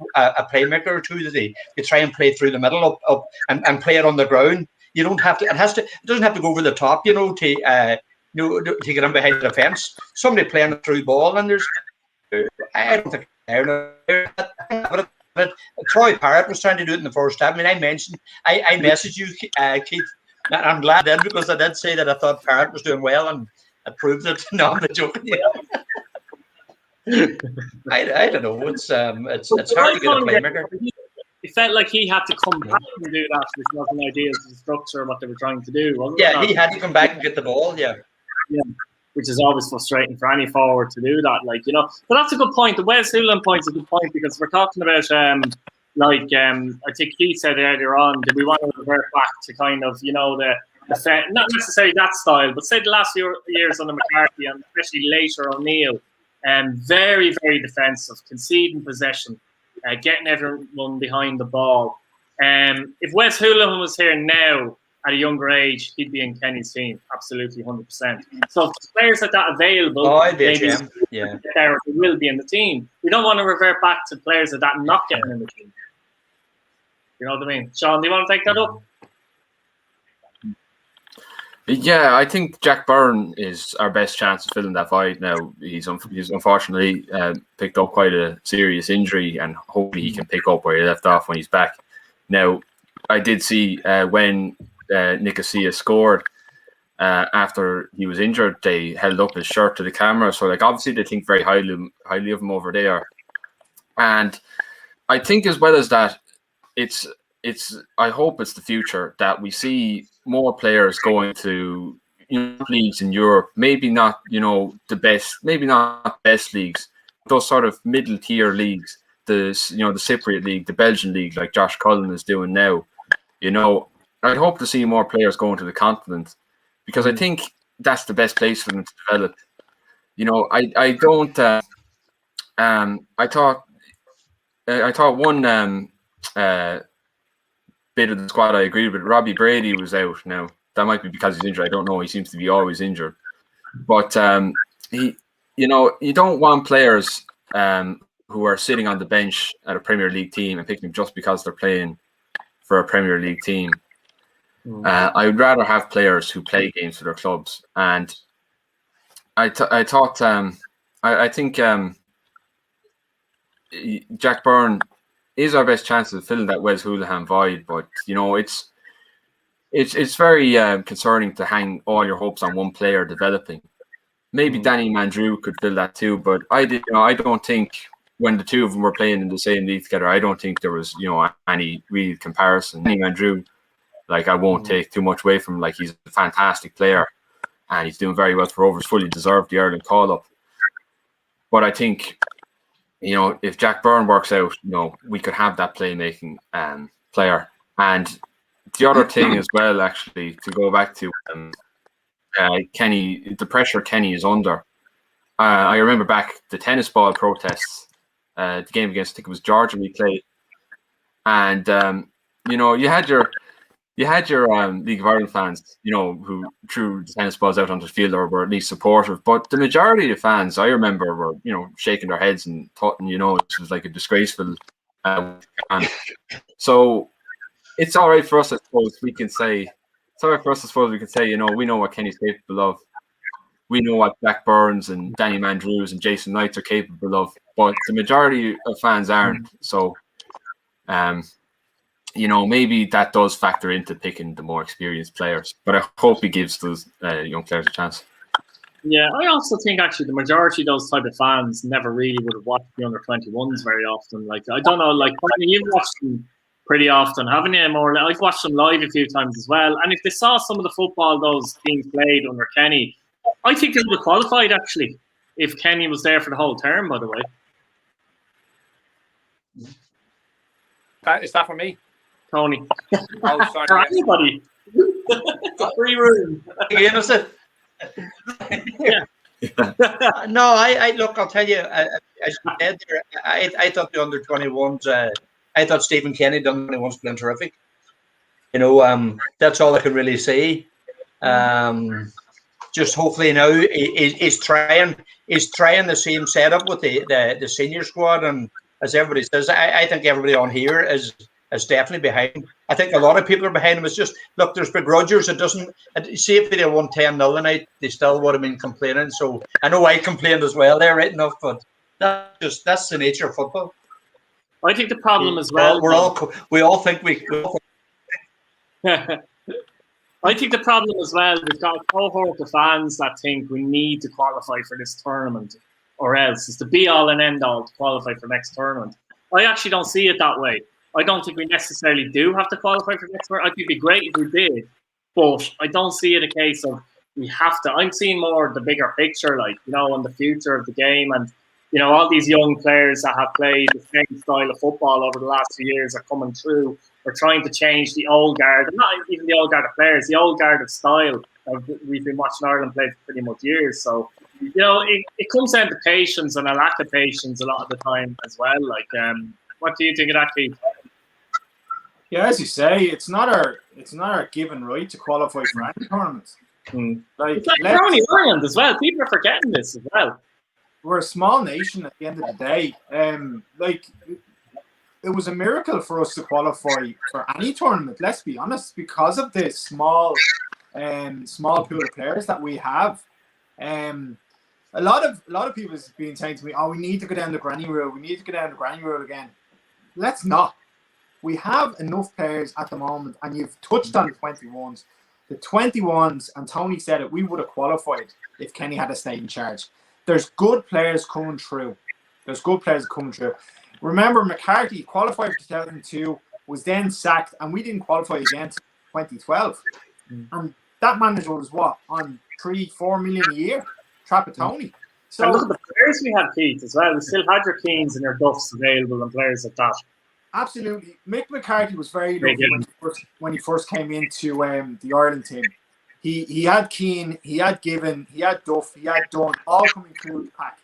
playmaker or two that they try and play through the middle up and play it on the ground. You don't have to. It doesn't have to go over the top, you know, to get in behind the defence. Somebody playing a through ball, and there's I don't think. But Troy Parrott was trying to do it in the first half. I mean, I messaged you, Keith. I'm glad then because I did say that I thought Parrott was doing well and I proved it. No, I'm joking. I don't know. It's hard to get a playmaker. It felt like he had to come back and do that, which wasn't ideal to the structure of what they were trying to do, wasn't it? Yeah, he had to come back and get the ball. Yeah. Which is always frustrating for any forward to do that, like, you know. But that's a good point. The Wes Hoolan point is a good point because we're talking about, I think Keith said earlier on, that we want to revert back to kind of, you know, the not necessarily that style, but say the last few years under McCarthy and especially later O'Neill, very, very defensive, conceding possession, getting everyone behind the ball. If Wes Hoolan was here now, at a younger age, he'd be in Kenny's team, absolutely 100%. So if players like that available, maybe they will be in the team. We don't want to revert back to players like that not getting in the team. You know what I mean? Sean, do you want to take that up? Yeah, I think Jack Byrne is our best chance of filling that void now. He's unfortunately picked up quite a serious injury, and hopefully he can pick up where he left off when he's back. Now, I did see when Nicosia scored after he was injured, they held up his shirt to the camera. So, like, obviously they think very highly of him over there. And I think as well as that, it's. I hope it's the future that we see more players going to leagues in Europe. Maybe not, the best. Maybe not best leagues, those sort of middle tier leagues, the Cypriot league, the Belgian league, like Josh Cullen is doing now. I'd hope to see more players going to the continent, because I think that's the best place for them to develop. I don't. I thought one bit of the squad I agreed with. Robbie Brady was out now. That might be because he's injured. I don't know. He seems to be always injured. But you don't want players who are sitting on the bench at a Premier League team and picking them just because they're playing for a Premier League team. I would rather have players who play games for their clubs. And I think Jack Byrne is our best chance of filling that Wes Hoolahan void, but it's very concerning to hang all your hopes on one player developing. Maybe Danny Mandrew could fill that too, but I don't think when the two of them were playing in the same league together, I don't think there was any real comparison. Danny Mandrew, I won't take too much away from him. He's a fantastic player and he's doing very well for Rovers. Fully deserved the Ireland call up, but I think if Jack Byrne works out, we could have that playmaking player. And the other thing as well, actually, to go back to Kenny, the pressure Kenny is under. I remember back the tennis ball protests, the game against, I think it was Georgia we played, and you had your League of Ireland fans, who threw the tennis balls out onto the field or were at least supportive. But the majority of the fans, I remember, were shaking their heads and thought, this was like a disgraceful. So it's all right for us, I suppose. We can say we know what Kenny's capable of. We know what Jack Burns and Danny Mandrews and Jason Knights are capable of, but the majority of fans aren't. So, maybe that does factor into picking the more experienced players. But I hope he gives those young players a chance. Yeah, I also think actually the majority of those type of fans never really would have watched the under-21s very often. I don't know, you've watched them pretty often, haven't you? More, I've watched them live a few times as well. And if they saw some of the football those teams played under Kenny, I think they would have qualified actually if Kenny was there for the whole term. By the way, is that for me, Tony? Oh, sorry. For anybody. Free room. Again, is it? Yeah. No, I look. I'll tell you. As you said there, I thought the under-21s. I thought Stephen Kenny done the under-21s playing terrific. That's all I can really say. Just hopefully now he's trying the same setup with the senior squad, and as everybody says, I think everybody on here is definitely behind him. I think a lot of people are behind him. It's just, look, there's begrudgers. It doesn't, see if they won 10-0 tonight, they still would have been complaining. So I know I complained as well there, right enough, but that's the nature of football. I think the problem as well. We all think we. I think the problem as well, we've got a cohort of fans that think we need to qualify for this tournament, or else it's the be-all and end-all to qualify for next tournament. I actually don't see it that way. I don't think we necessarily do have to qualify for next tournament. I think it'd be great if we did, but I don't see it a case of we have to. I'm seeing more the bigger picture, on the future of the game, and all these young players that have played the same style of football over the last few years are coming through. We're trying to change the old guard, and not even the old guard of players, the old guard of style. We've been watching Ireland play for pretty much years. So, it comes down to patience and a lack of patience a lot of the time as well. What do you think of that, Keith? Yeah, as you say, it's not our given right to qualify for any tournament. It's we're only Ireland as well. People are forgetting this as well. We're a small nation at the end of the day. It was a miracle for us to qualify for any tournament. Let's be honest, because of the small pool of players that we have. A lot of people have been saying to me, "Oh, we need to go down the granny rule. We need to go down the granny rule again." Let's not. We have enough players at the moment, and you've touched on the 21s. The 21s, and Tony said it, we would have qualified if Kenny had stayed in charge. There's good players coming through. Remember, McCarthy qualified for 2002, was then sacked, and we didn't qualify again until 2012. And that manager was on 3-4 million a year, Trapattoni. So and look at the players we had, Keith, as well. We still had your Keanes and your Duffs available and players like that. absolutely, Mick McCarthy was very Very lucky when he first came into the Ireland team. He had Keane, he had Given, he had Duff, he had Dunn, all coming through the pack.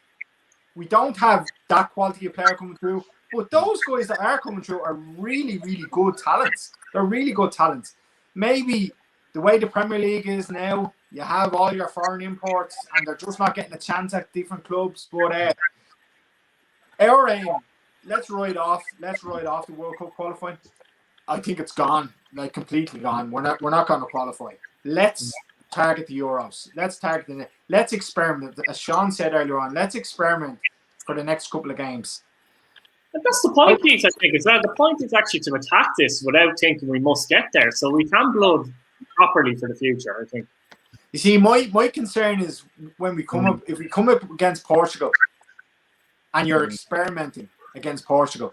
We don't have that quality of player coming through, but those guys that are coming through are really, really good talents. They're really good talents. Maybe the way the Premier League is now, you have all your foreign imports and they're just not getting a chance at different clubs. But our aim, let's ride off the World Cup qualifying. I think it's gone, like completely gone. We're not going to qualify. Let's target the Euros. Let's experiment. As Sean said earlier on, let's experiment for the next couple of games. And that's the point, Keith, I think, as well. The point is actually to attack this without thinking we must get there, so we can blood properly for the future, I think. You see, my concern is when we come up, if we come up against Portugal and you're experimenting against Portugal,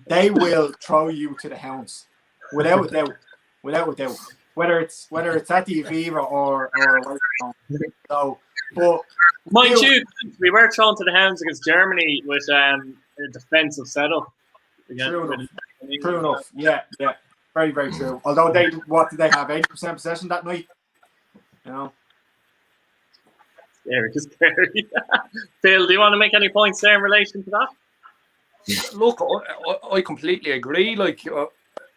they will throw you to the hounds without a doubt. Whether it's at the Aviva or so, but mind you, we were thrown to the hounds against Germany with a defensive setup. True enough. Yeah. Very, very true. Although what did they have? 80% possession that night. You know. Scary. Phil, do you want to make any points there in relation to that? Look, I completely agree. Like,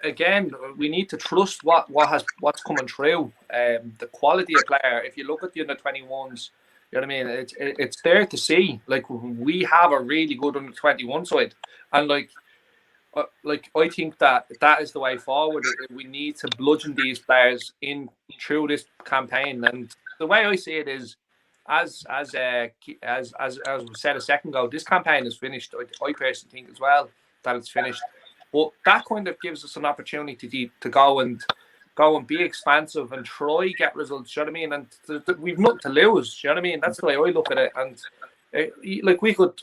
again, we need to trust what's coming through. The quality of player. If you look at the under-21s, you know what I mean. It's there to see. Like, we have a really good under-21 side, and like I think that is the way forward. We need to bludgeon these players in through this campaign, and the way I see it is, as we said a second ago, this campaign is finished. I personally think as well that it's finished, but that kind of gives us an opportunity to go and be expansive and try get results. You know what I mean? And we've nothing to lose. You know what I mean? That's the way I look at it. And like we could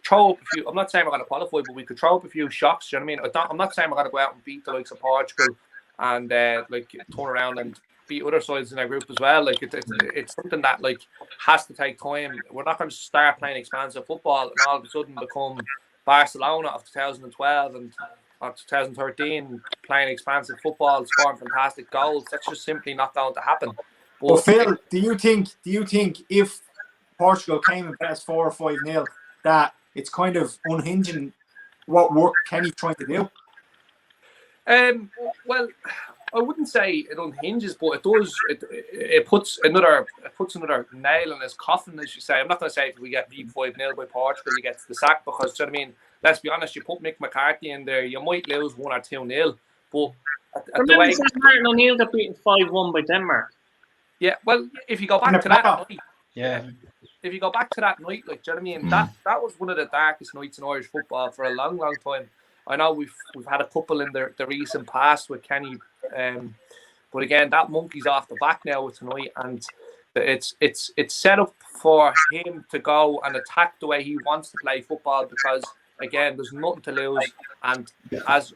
throw up a few. I'm not saying we're going to qualify, but we could throw up a few shocks. You know what I mean? I'm not saying we're going to go out and beat the likes of Portugal and like turn around and beat other sides in our group as well. Like it's something that like has to take time. We're not going to start playing expansive football and all of a sudden become Barcelona of 2012 and or 2013 playing expansive football, scoring fantastic goals. That's just simply not going to happen. But well, Phil, do you think if Portugal came and beat us 4 or 5-0, that it's kind of unhinging what work Kenny's trying to do? Well, I wouldn't say it unhinges, but it does. It puts another nail in his coffin, as you say. I'm not going to say if we get beat 5-0 by Portugal, he gets the sack, because you know what I mean. Let's be honest. You put Mick McCarthy in there, you might lose 1 or 2-0. But remember, Martin O'Neill got beaten 5-1 by Denmark. Yeah, well, if you go back to that night, if you go back to that night, like, do you know what I mean? That was one of the darkest nights in Irish football for a long, long time. I know we've had a couple in the recent past with Kenny, but again, that monkey's off the back now with tonight, and it's set up for him to go and attack the way he wants to play football, because again, there's nothing to lose. And as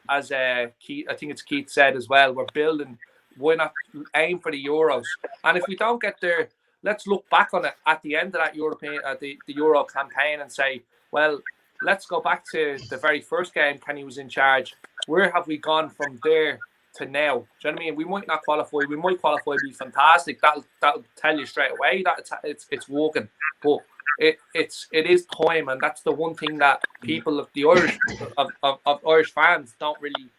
Keith, I think it's Keith said as well, we're building. Why not aim for the Euros? And if we don't get there, let's look back on it at the end of that the Euro campaign and say, well, let's go back to the very first game Kenny was in charge. Where have we gone from there to now? Do you know what I mean? We might not qualify. We might qualify, be fantastic. That'll tell you straight away that it's working. But it is time, and that's the one thing that people of the Irish of Irish fans don't really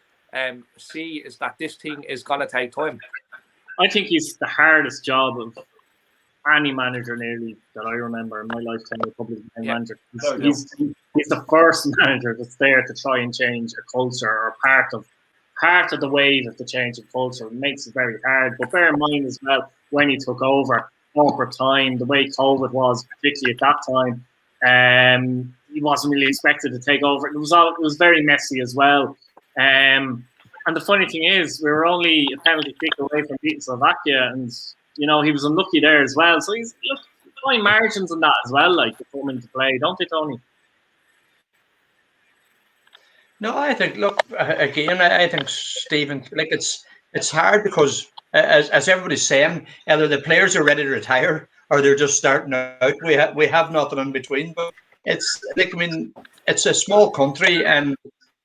see, is that this thing is gonna take time. I think he's the hardest job of any manager nearly that I remember in my lifetime. A public manager. He's the first manager that's there to try and change a culture, or part of the wave of the change of culture. It makes it very hard. But bear in mind as well, when he took over, awkward time, the way COVID was, particularly at that time, he wasn't really expected to take over. It was very messy as well. And the funny thing is, we were only a penalty kick away from beating Slovakia, and you know, he was unlucky there as well. So he's fine margins on that as well, like, to come into play, don't they, Tony? No, I think, look, again, I think, Stephen, like, it's hard because, as everybody's saying, either the players are ready to retire or they're just starting out. We have nothing in between. But it's like, I mean, it's a small country, and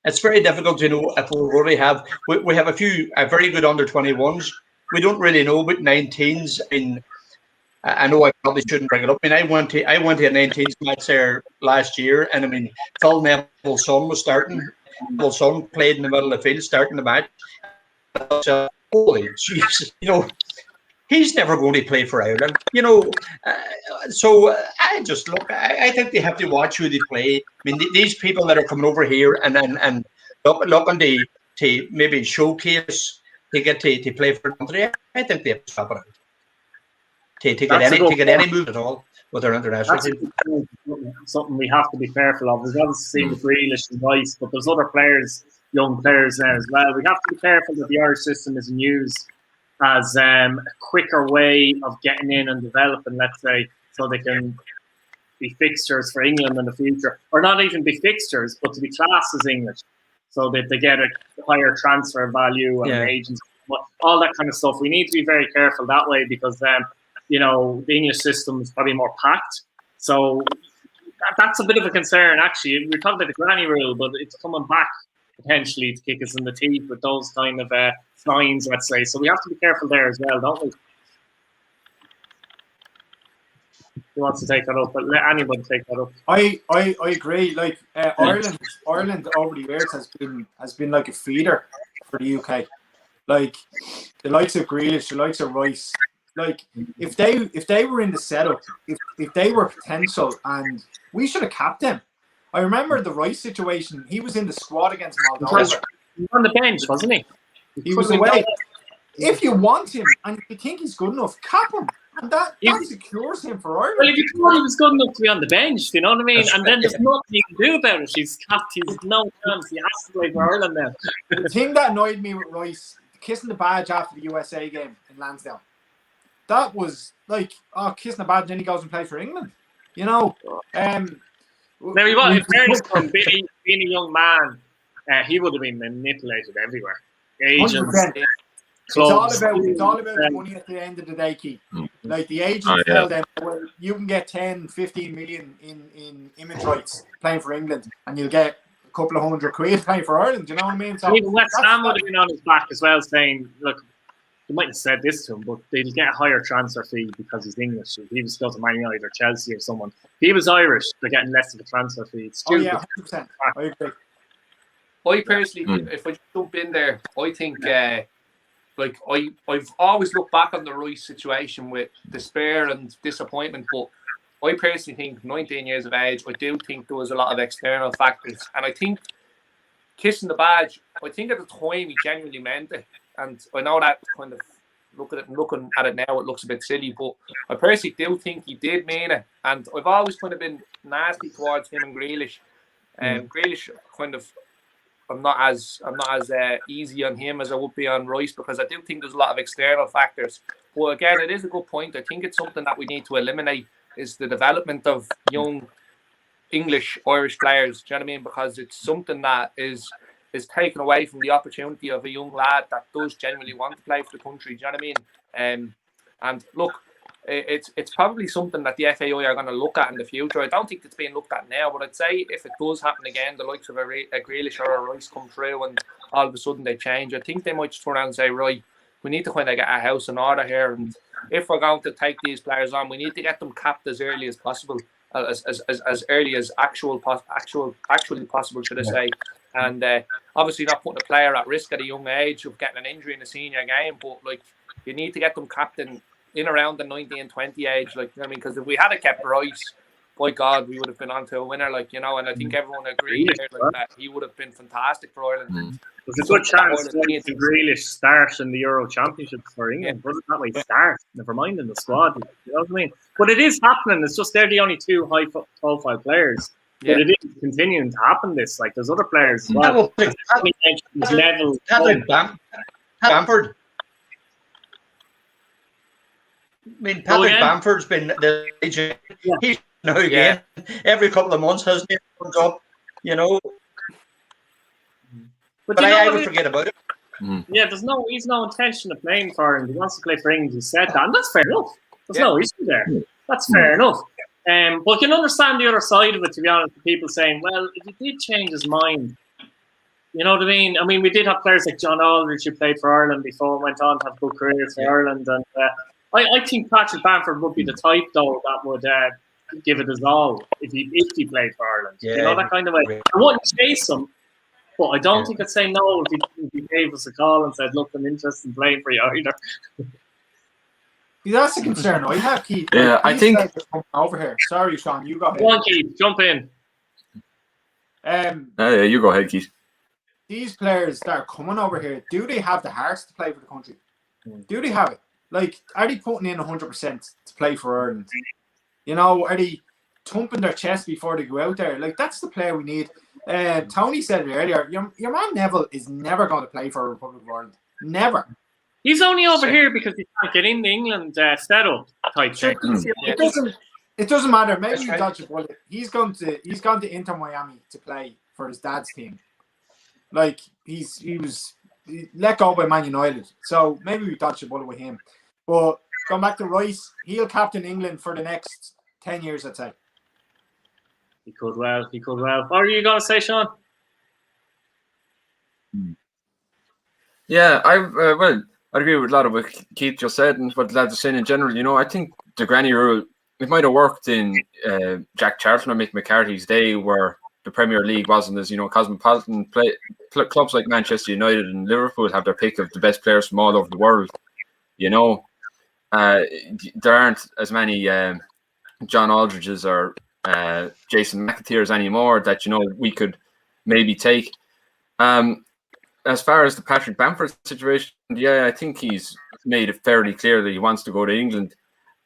it's very difficult to know if we already have. We have a very good under-21s. We don't really know about 19s. I mean, I know I probably shouldn't bring it up. I mean, I went to a 19s match there last year, and I mean, Phil Neville's son was starting. Neville's son played in the middle of the field, starting the match. Holy Jesus, he's never going to play for Ireland, so I just look. I think they have to watch who they play. I mean, these people that are coming over here and looking to maybe showcase to get to play for the country. I think they have to stop it out. To get any move at all with their international team. Something we have to be careful of. We've obviously seen with Grealish and Rice, but there's other players, young players there as well. We have to be careful that the Irish system isn't used as a quicker way of getting in and developing, let's say, so they can be fixtures for England in the future, or not even be fixtures, but to be classed as English, so that they get a higher transfer value and agents, all that kind of stuff. We need to be very careful that way because the English system is probably more packed. So that's a bit of a concern, actually. We're talking about the granny rule, but it's coming back potentially to kick us in the teeth with those kind of fines, let's say. So we have to be careful there as well, don't we? Who wants to take that up? But let anyone take that up. I agree. Like Ireland over the years has been like a feeder for the UK. Like the likes of Grealish, the likes of Rice. Like if they were in the setup, if they were potential, and we should have capped them. I remember the Rice situation. He was in the squad against Moldova. He was on the bench, wasn't he? He was away. If you want him and you think he's good enough, cap him. And that secures him for Ireland. Well, if you thought he was good enough to be on the bench, you know what I mean? And then there's nothing you can do about it. He's capped. He's no chance. He has to play for Ireland now. The thing that annoyed me with Rice, kissing the badge after the USA game in Lansdowne, that was like, kissing the badge, then he goes and plays for England. Now, he was, in fairness, being a young man, he would have been manipulated everywhere. Agents, it's all about the money at the end of the day, Keith. Like the agents tell them, well, you can get 10, 15 million in image rights playing for England, and you'll get a couple of £100 playing for Ireland. You know what I mean? So even West Ham would have been on his back as well, saying, look, you might have said this to him, but they'll get a higher transfer fee because he's English. If he was still to Man United or Chelsea or someone, if he was Irish, they're getting less of a transfer fee. It's stupid. 100%. I agree. I personally, if I jump in there, I think, I've always looked back on the Rice situation with despair and disappointment, but I personally think 19 years of age, I do think there was a lot of external factors. And I think kissing the badge, I think at the time he genuinely meant it. And I know that kind of looking at it now, it looks a bit silly, but I personally do think he did mean it. And I've always kind of been nasty towards him and Grealish. Grealish kind of, I'm not as easy on him as I would be on Rice, because I do think there's a lot of external factors. But again, it is a good point. I think it's something that we need to eliminate, is the development of young English Irish players. Do you know what I mean? Because it's something that is taken away from the opportunity of a young lad that does genuinely want to play for the country. Do you know what I mean? And look, it's probably something that the FAI are going to look at in the future. I don't think it's being looked at now, but I'd say if it does happen again, the likes of a Grealish or a Rice come through and all of a sudden they change, I think they might just turn around and say, right, we need to kind of get our house in order here, and if we're going to take these players on, we need to get them capped as early as possible, as early as actually possible, should I say. And obviously not putting a player at risk at a young age of getting an injury in a senior game, but like you need to get them captain in around the 19 and 20 age, like, you know what I mean? Because if we had kept Rice, by God, we would have been on to a winner, like, you know, and I think everyone agreed here, like, that he would have been fantastic for Ireland. There's a good chance to Grealish start in the Euro Championship for England. Wasn't that way start? Never mind in the squad. You know what I mean? But it is happening. It's just they're the only two high-profile players. Yeah. But it is continuing to happen. This, like, there's other players as well. Bamford. I mean, Patrick Bamford's been the agent. Yeah. He's now again every couple of months, hasn't he? Comes up, you know. But I would forget about it. Yeah, he's no intention of playing for him. He wants to play for England. He said that, and that's fair enough. There's no issue there. That's fair enough. But you can understand the other side of it, to be honest, with people saying, well, if he did change his mind, you know what I mean? I mean, we did have players like John Aldridge who played for Ireland before and went on to have good careers for Ireland. And I think Patrick Bamford would be the type, though, that would give it his all if he played for Ireland. Yeah, you know, that kind of way. I wouldn't chase him, but I don't think I'd say no if he gave us a call and said, look, I'm interested in playing for you either. That's a concern. I have Keith. Yeah, I think over here. Sorry, Sean, you go ahead. Go on, Keith, jump in. Yeah, you go ahead, Keith. These players that are coming over here, do they have the hearts to play for the country? Do they have it? Like, are they putting in 100% to play for Ireland? You know, are they thumping their chest before they go out there? Like, that's the player we need. Tony said it earlier. Your man Neville is never going to play for Republic of Ireland. Never. He's only over here because he can't get in the England setup type thing. It doesn't matter. Maybe you dodge a bullet. He's gone to Inter Miami to play for his dad's team. Like he was let go by Man United. So maybe we dodge a bullet with him. But going back to Rice, he'll captain England for the next 10 years, I'd say. He could well. What are you going to say, Sean? Yeah, I agree with a lot of what Keith just said and what the lads are saying in general. You know, I think the granny rule, it might have worked in Jack Charlton or Mick McCarthy's day where the Premier League wasn't as, cosmopolitan. Clubs like Manchester United and Liverpool have their pick of the best players from all over the world. You know, there aren't as many John Aldridges or Jason McAteers anymore that, we could maybe take. As far as the Patrick Bamford situation, yeah, I think he's made it fairly clear that he wants to go to England.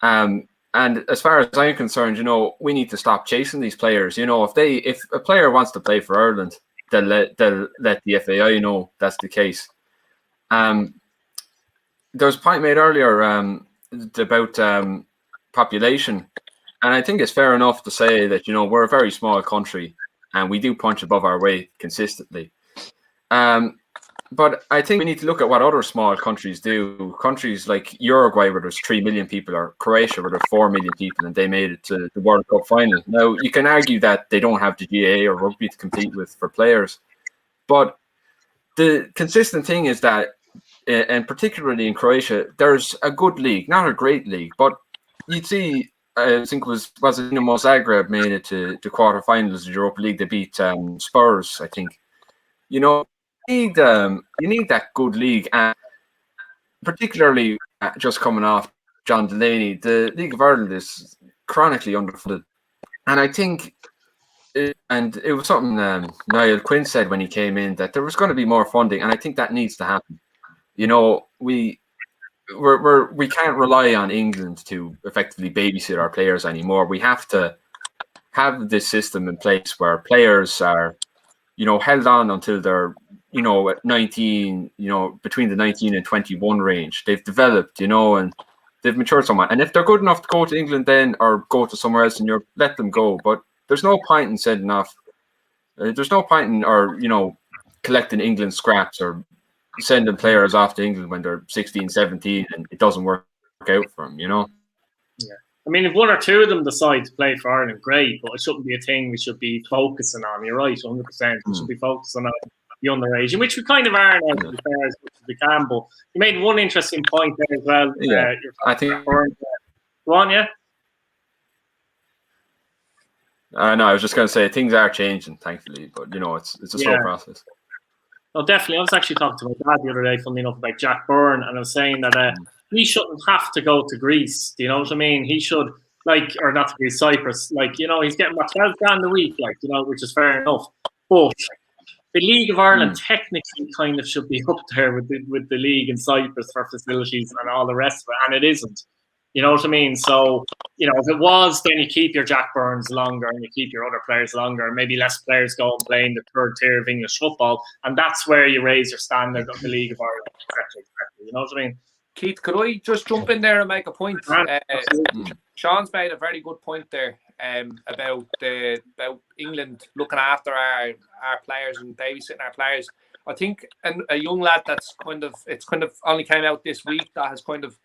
And as far as I'm concerned, we need to stop chasing these players. If a player wants to play for Ireland, they'll let the FAI know that's the case. There was a point made earlier about population, and I think it's fair enough to say that we're a very small country and we do punch above our weight consistently. But I think we need to look at what other small countries do. Countries like Uruguay, where there's 3 million people, or Croatia, where there's 4 million people, and they made it to the World Cup final. Now, you can argue that they don't have the GAA or rugby to compete with for players. But the consistent thing is that, and particularly in Croatia, there's a good league, not a great league, but you'd see, I think was it Dinamo Zagreb made it to the quarterfinals of the Europa League. They beat Spurs, I think. You need that good league, and particularly just coming off John Delaney, the League of Ireland is chronically underfunded, and I think, and it was something Niall Quinn said when he came in, that there was going to be more funding, and I think that needs to happen. We can't rely on England to effectively babysit our players anymore. We have to have this system in place where players are, held on until they're, at 19, between the 19 and 21 range. They've developed, and they've matured somewhat. And if they're good enough to go to England then, or go to somewhere else in Europe, let them go. But there's no point in sending off, there's no point in, collecting England scraps or sending players off to England when they're 16, 17 and it doesn't work out for them, Yeah. I mean, if one or two of them decide to play for Ireland, great, but it shouldn't be a thing we should be focusing on. You're right, 100%. We should be focusing on the underage, in which we kind of are now, to be fair, as much as we can. But you made one interesting point there as well. Yeah, I think. Go on, yeah? No, I was just going to say things are changing, thankfully, but it's a slow process. No, definitely. I was actually talking to my dad the other day, funnily enough, about Jack Byrne, and I was saying that he shouldn't have to go to Greece. Do you know what I mean? He should, or not to Greece, Cyprus. He's getting about 12 grand a week, which is fair enough. But the League of Ireland technically kind of should be up there with the league in Cyprus for facilities and all the rest of it, and it isn't. You know what I mean? So, if it was, then you keep your Jack Burns longer and you keep your other players longer, and maybe less players go and play in the third tier of English football, and that's where you raise your standard of the League of Ireland. Exactly. You know what I mean? Keith, could I just jump in there and make a point? Sean's made a very good point there about England looking after our players and babysitting our players. I think a young lad that's kind of only came out this week that has kind of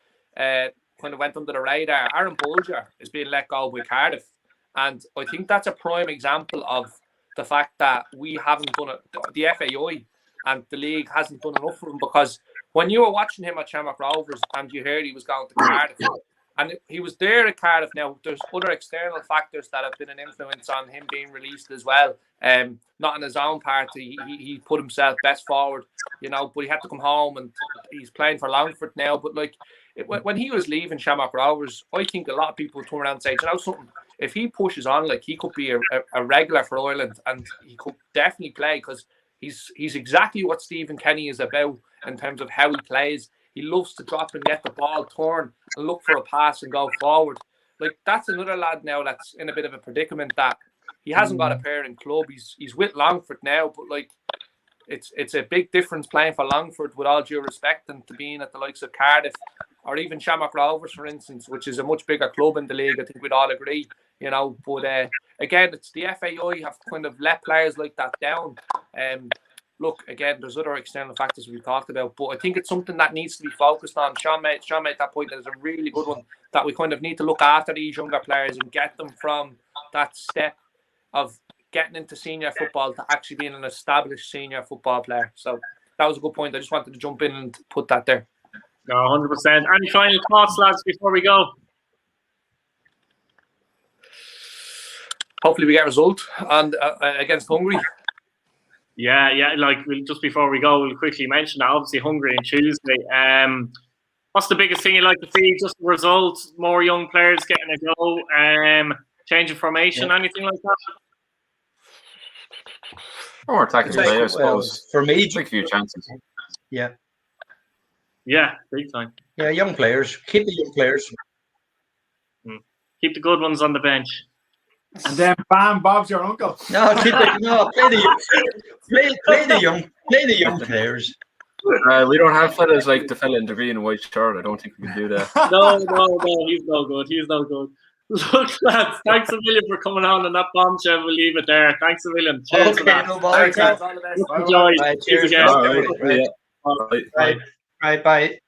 kind of went under the radar. Aaron Bolger is being let go with Cardiff, and I think that's a prime example of the fact that we haven't done it. The FAI and the league hasn't done enough for him, because when you were watching him at Shamrock Rovers and you heard he was going to Cardiff, and he was there at Cardiff. Now, there's other external factors that have been an influence on him being released as well. Not on his own part, he put himself best forward, you know, but he had to come home and he's playing for Longford now. But like, when he was leaving Shamrock Rovers, I think a lot of people would turn around and say, you know something, if he pushes on, like, he could be a regular for Ireland, and he could definitely play, because he's exactly what Stephen Kenny is about in terms of how he plays. He loves to drop and get the ball, turn and look for a pass and go forward. Like, that's another lad now that's in a bit of a predicament that he hasn't got a parent club. He's with Longford now, but like, it's a big difference playing for Longford, with all due respect, and to being at the likes of Cardiff or even Shamrock Rovers, for instance, which is a much bigger club in the league. I think we'd all agree, you know. But again, it's the FAI have kind of let players like that down. Look, again, there's other external factors we've talked about, but I think it's something that needs to be focused on. Sean made that point. That is a really good one, that we kind of need to look after these younger players and get them from that step of getting into senior football to actually being an established senior football player. So that was a good point. I just wanted to jump in and put that there. No, 100%. Any final thoughts, lads, before we go? Hopefully we get a result and against Hungary. Yeah. Like, just before we go, we'll quickly mention that obviously Hungary on Tuesday. What's the biggest thing you'd like to see? Just the results, more young players getting a go, change of formation, anything like that? Or attacking play, I suppose. For me, take a few chances. Yeah, big time. Yeah, young players. Keep the young players. Keep the good ones on the bench. And then bam, Bob's your uncle. No, play the young players. We don't have fellas like the fella in the green and white shirt. I don't think we can do that. No, he's no good. Look, lads, thanks a million for coming on that bombshell. We'll leave it there. Thanks a million. Cheers for that. No bother. Thanks, all the best. Enjoy. Cheers. Again. Bye.